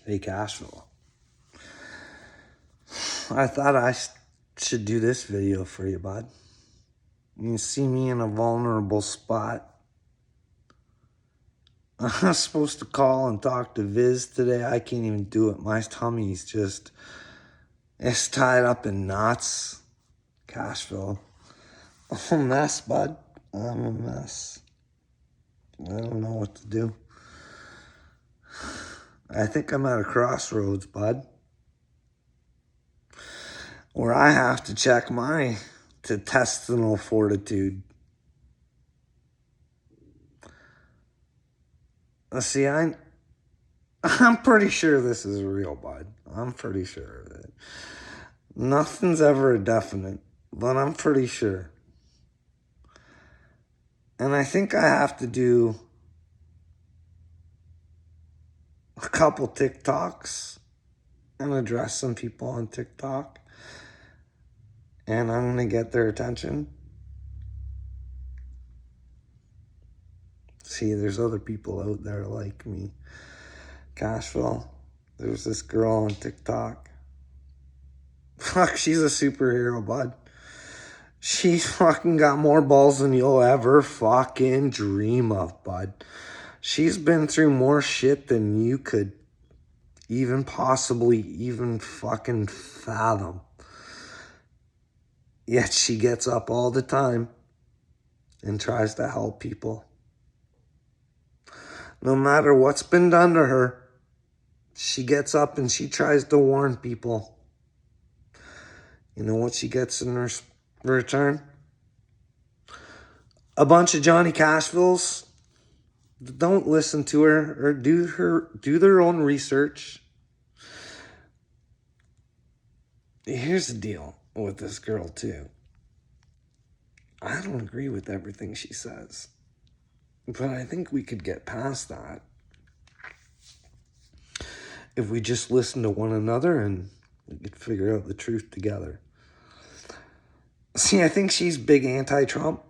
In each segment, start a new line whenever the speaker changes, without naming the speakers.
Hey, Cashville. I thought I should do this video for you, bud. You see me in a vulnerable spot. I was supposed to call and talk to Viz today. I can't even do it. My tummy's just, it's tied up in knots. Cashville. I'm a mess, bud. I'm a mess. I don't know what to do. I think I'm at a crossroads, bud, where I have to check my intestinal fortitude. See, I'm pretty sure this is real, bud. I'm pretty sure of it. Nothing's ever a definite, but I'm pretty sure. And I think I have to do a couple TikToks and address some people on TikTok. And I'm going to get their attention. See, there's other people out there like me. Cashville, there's this girl on TikTok. Fuck, she's a superhero, bud. She's fucking got more balls than you'll ever fucking dream of, bud. She's been through more shit than you could even possibly even fucking fathom. Yet she gets up all the time and tries to help people. No matter what's been done to her, she gets up and she tries to warn people. You know what she gets in return? A bunch of Johnny Cashvilles that don't listen to her or do their own research. Here's the deal with this girl too. I don't agree with everything she says, but I think we could get past that if we just listen to one another and we could figure out the truth together. See, I think she's big anti-Trump,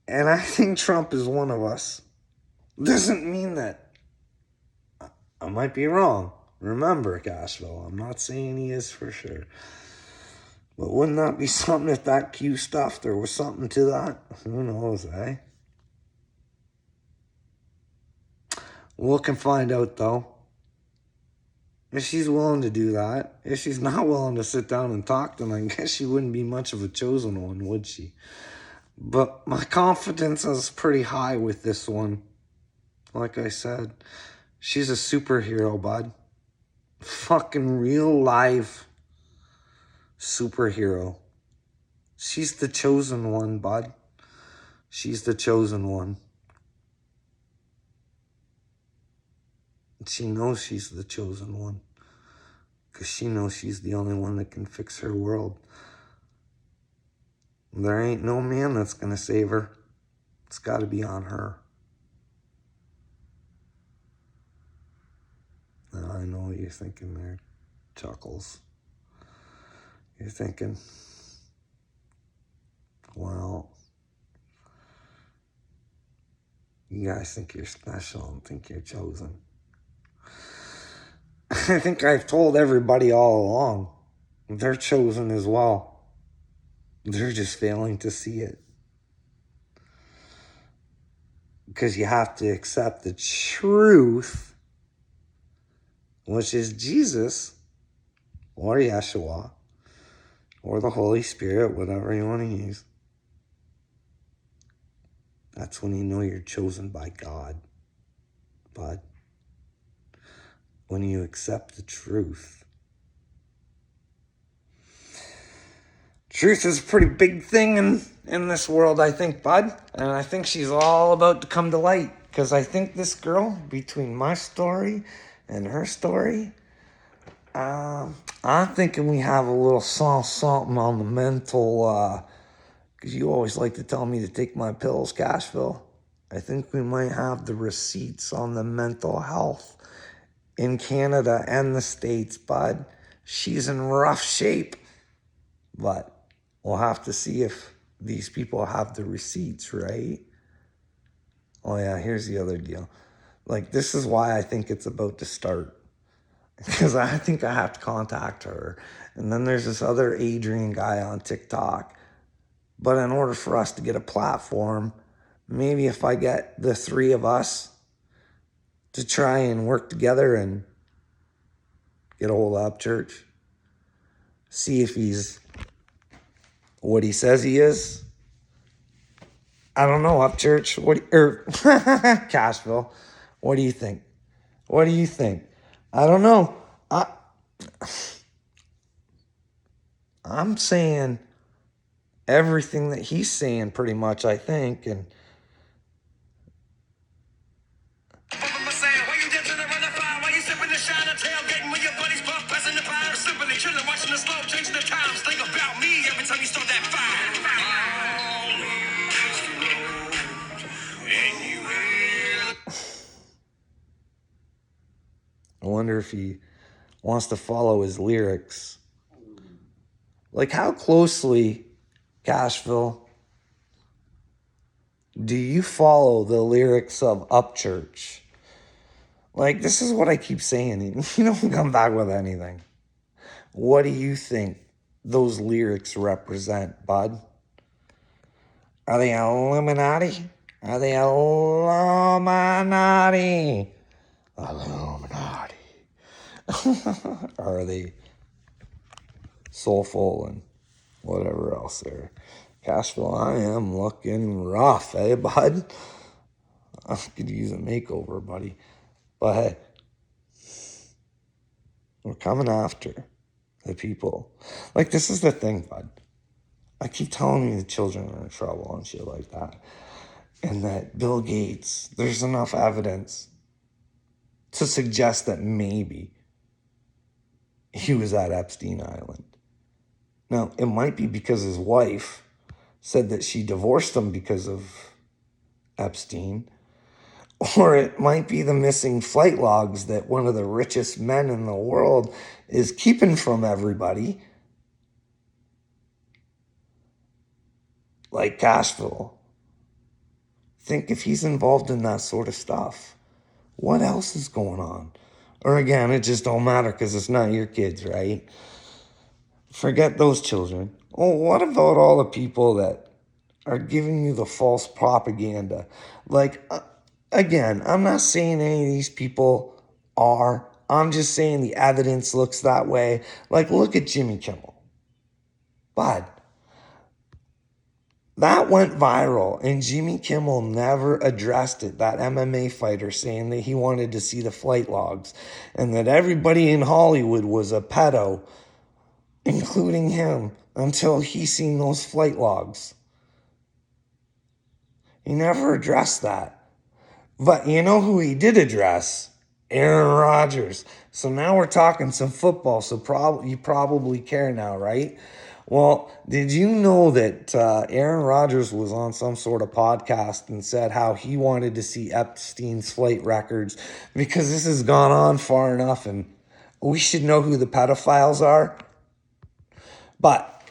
and I think Trump is one of us. Doesn't mean that I might be wrong. Remember, Cashville, I'm not saying he is for sure. But wouldn't that be something if that Q stuff, there was something to that? Who knows, eh? We can find out, though. If she's willing to do that. If she's not willing to sit down and talk, then I guess she wouldn't be much of a chosen one, would she? But my confidence is pretty high with this one. Like I said, she's a superhero, bud. Fucking real life superhero. She's the chosen one, bud. She's the chosen one. She knows she's the chosen one. Because she knows she's the only one that can fix her world. There ain't no man that's going to save her. It's got to be on her. Now, I know what you're thinking there, Chuckles. You're thinking, well, you guys think you're special and think you're chosen. I think I've told everybody all along, they're chosen as well. They're just failing to see it. Because you have to accept the truth, which is Jesus, or Yeshua, or the Holy Spirit, whatever you want to use. That's when you know you're chosen by God, bud. When you accept the truth. Truth is a pretty big thing in this world, I think, bud. And I think she's all about to come to light. Because I think this girl, between my story and her story, I'm thinking we have a little something on the mental, because you always like to tell me to take my pills, Cashville. I think we might have the receipts on the mental health in Canada and the States, bud. She's in rough shape, but we'll have to see if these people have the receipts, right? Oh yeah, here's the other deal. Like, this is why I think it's about to start. Because I think I have to contact her. And then there's this other Adrian guy on TikTok. But in order for us to get a platform, maybe if I get the three of us to try and work together and get a hold of Upchurch, see if he's what he says he is. I don't know, Upchurch. Cashville. What do you think? What do you think? I don't know. I'm saying everything that he's saying pretty much, I think, and I wonder if he wants to follow his lyrics. Like, how closely, Cashville, do you follow the lyrics of Upchurch? Like, this is what I keep saying. You don't come back with anything. What do you think those lyrics represent, bud? Are they Illuminati? Are they Illuminati? Illuminati. Or are they soulful and whatever else there? Cashville, I am looking rough, eh, bud? I could use a makeover, buddy. But hey, we're coming after the people. Like, this is the thing, bud. I keep telling you the children are in trouble and shit like that. And that Bill Gates, there's enough evidence to suggest that maybe he was at Epstein Island. Now, it might be because his wife said that she divorced him because of Epstein. Or it might be the missing flight logs that one of the richest men in the world is keeping from everybody. Like Cashville. Think if he's involved in that sort of stuff, what else is going on? Or again, it just don't matter because it's not your kids, right? Forget those children. Oh, what about all the people that are giving you the false propaganda? Like, again, I'm not saying any of these people are. I'm just saying the evidence looks that way. Like, look at Jimmy Kimmel. But that went viral, and Jimmy Kimmel never addressed it, that MMA fighter saying that he wanted to see the flight logs and that everybody in Hollywood was a pedo, including him, until he seen those flight logs. He never addressed that. But you know who he did address? Aaron Rodgers. So now we're talking some football, so you probably care now, right? Well, did you know that Aaron Rodgers was on some sort of podcast and said how he wanted to see Epstein's flight records because this has gone on far enough and we should know who the pedophiles are? But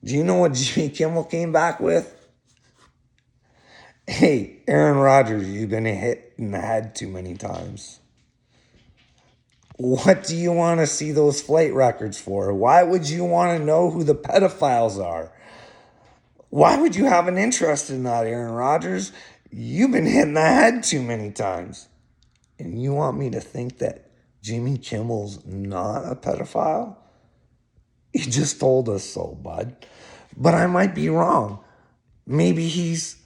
do you know what Jimmy Kimmel came back with? Hey, Aaron Rodgers, you've been hit in the head too many times. What do you want to see those flight records for? Why would you want to know who the pedophiles are? Why would you have an interest in that, Aaron Rodgers? You've been hit in the head too many times. And you want me to think that Jimmy Kimmel's not a pedophile? He just told us so, bud. But I might be wrong. Maybe he's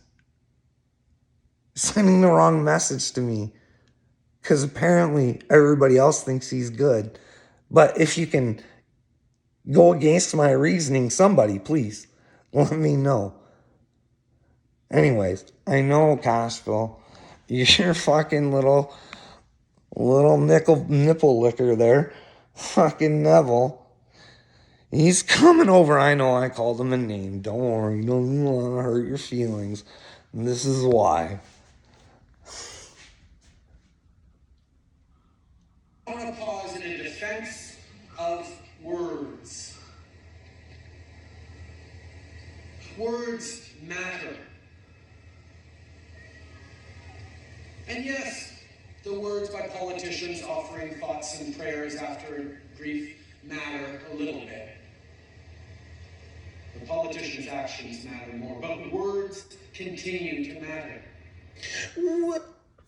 sending the wrong message to me. Because apparently everybody else thinks he's good. But if you can go against my reasoning, somebody, please, let me know. Anyways, I know, Cashville, you're fucking little nipple licker there. Fucking Neville. He's coming over. I know I called him a name. Don't worry. Don't want to hurt your feelings. And this is why.
I want to pause in a defense of words. Words matter. And yes, the words by politicians offering thoughts and prayers after grief matter a little bit. The politicians' actions matter more, but words continue to matter.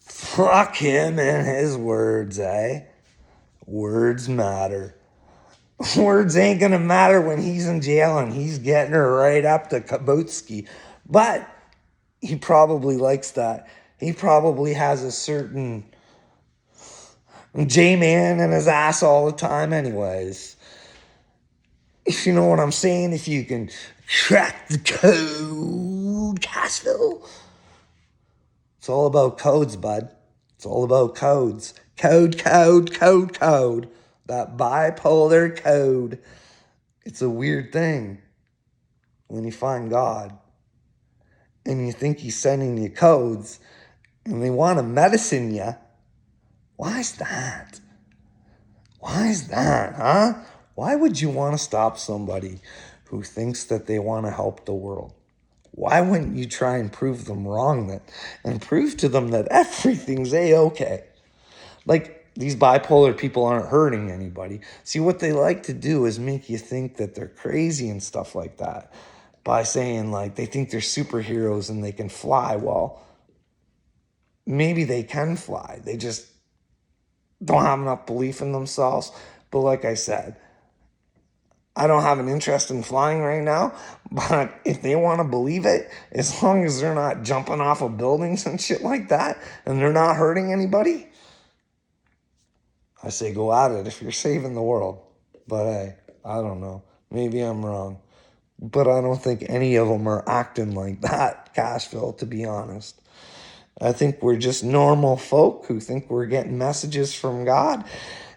Fuck him and his words, eh? Words matter. Words ain't gonna matter when he's in jail and he's getting her right up to Kabutsky. But he probably likes that. He probably has a certain J-man in his ass all the time anyways. If you know what I'm saying, if you can crack the code, Cashville. It's all about codes, bud. It's all about codes. Code. That bipolar code. It's a weird thing when you find God and you think he's sending you codes and they want to medicine you. Why is that? Why is that, huh? Why would you want to stop somebody who thinks that they want to help the world? Why wouldn't you try and prove them wrong and prove to them that everything's A-okay? Like, these bipolar people aren't hurting anybody. See, what they like to do is make you think that they're crazy and stuff like that by saying, like, they think they're superheroes and they can fly. Well, maybe they can fly. They just don't have enough belief in themselves. But like I said, I don't have an interest in flying right now, but if they want to believe it, as long as they're not jumping off of buildings and shit like that, and they're not hurting anybody, I say go at it if you're saving the world. But hey, I don't know. Maybe I'm wrong. But I don't think any of them are acting like that, Cashville, to be honest. I think we're just normal folk who think we're getting messages from God,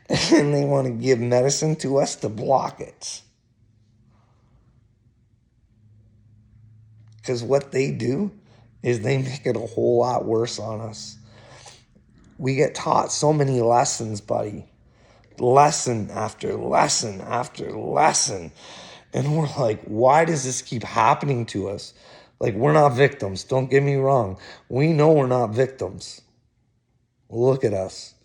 and they want to give medicine to us to block it. Because what they do is they make it a whole lot worse on us. We get taught so many lessons, buddy. Lesson after lesson after lesson. And we're like, why does this keep happening to us? Like, we're not victims. Don't get me wrong. We know we're not victims. Look at us.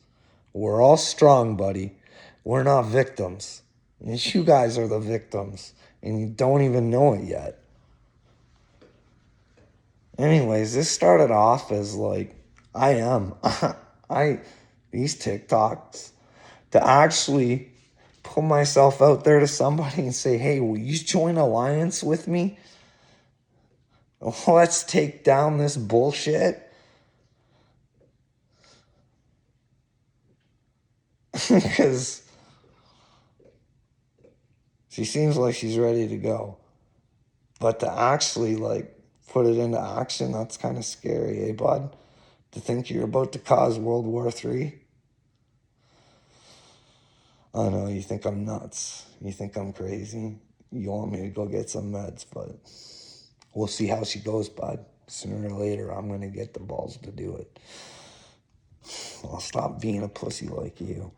We're all strong, buddy. We're not victims. And you guys are the victims. And you don't even know it yet. Anyways, this started off as like, these TikToks, to actually put myself out there to somebody and say, hey, will you join alliance with me? Let's take down this bullshit. Because she seems like she's ready to go. But to actually, like, put it into action, that's kind of scary, eh, bud? To think you're about to cause World War III. I know, you think I'm nuts. You think I'm crazy. You want me to go get some meds, but we'll see how she goes, bud. Sooner or later, I'm going to get the balls to do it. I'll stop being a pussy like you.